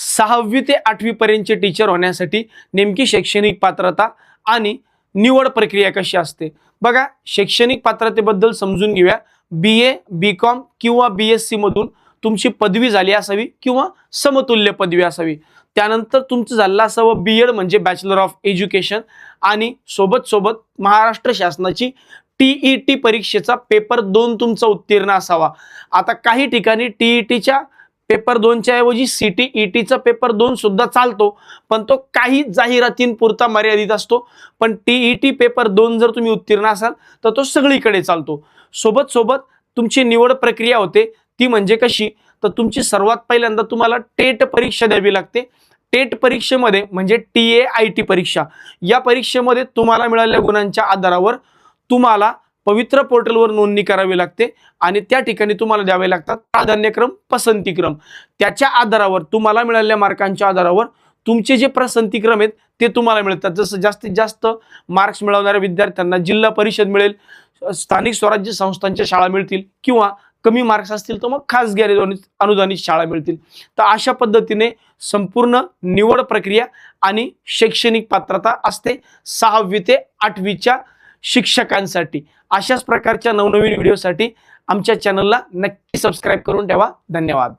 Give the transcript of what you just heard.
6वी ते 8वी पर्यंतचे टीचर होण्यासाठी नेमकी शैक्षणिक पात्रता आणि निवड प्रक्रिया कशी असते बघा। शैक्षणिक पात्रतेबद्दल समजून घेऊया। BA BCom किंवा BSc मधून तुमची पदवी झाली असावी किंवा समतुल्य पदवी असावी। त्यानंतर तुमचं झालं असावं BEd म्हणजे बॅचलर ऑफ एज्युकेशन आणि सोबत महाराष्ट्र शासनाची TET परीक्षेचा पेपर 2 तुमचा उत्तीर्ण असावा। आता काही ठिकाणी TETच्या पेपर 2च्या ऐवजी CTETचा पेपर 2 सुद्धा चालतो, पण तो काही जाहिरातींपुरता मर्यादित असतो। पण TET पेपर 2 जर तुम्ही उत्तीर्ण असाल तर तो सगळीकडे चालतो। सोबत तुमची निवड प्रक्रिया होते ती म्हणजे कशी, तर तुमची सर्वात पहिल्यांदा तुम्हाला टेट परीक्षा द्यावी लागते। टेट परीक्षेमध्ये म्हणजे TAIT परीक्षा, या परीक्षेमध्ये तुम्हाला मिळालेल्या गुणांच्या आधारावर तुम्हाला पवित्र पोर्टलवर नोंदणी करावी लागते आणि त्या ठिकाणी तुम्हाला द्यावे लागतात प्राधान्यक्रम पसंतीक्रम। त्याच्या आधारावर तुम्हाला मिळालेल्या मार्कांच्या आधारावर तुमचे जे पसंतीक्रम आहेत ते तुम्हाला मिळतात। जसं जास्तीत जास्त मार्क्स मिळवणाऱ्या विद्यार्थ्यांना जिल्हा परिषद मिळेल, स्थानिक स्वराज्य संस्थांच्या शाळा मिळतील किंवा कमी मार्क्स असतील तर मग खासगी अनुदानित शाळा मिळतील। तर अशा पद्धतीने संपूर्ण निवड प्रक्रिया आणि शैक्षणिक पात्रता असते 6वी ते 8वीच्या शिक्षकांसाठी। अशाच प्रकारच्या नवनवीन व्हिडिओसाठी आमच्या चॅनलला नक्की सबस्क्राइब करून ठेवा। धन्यवाद।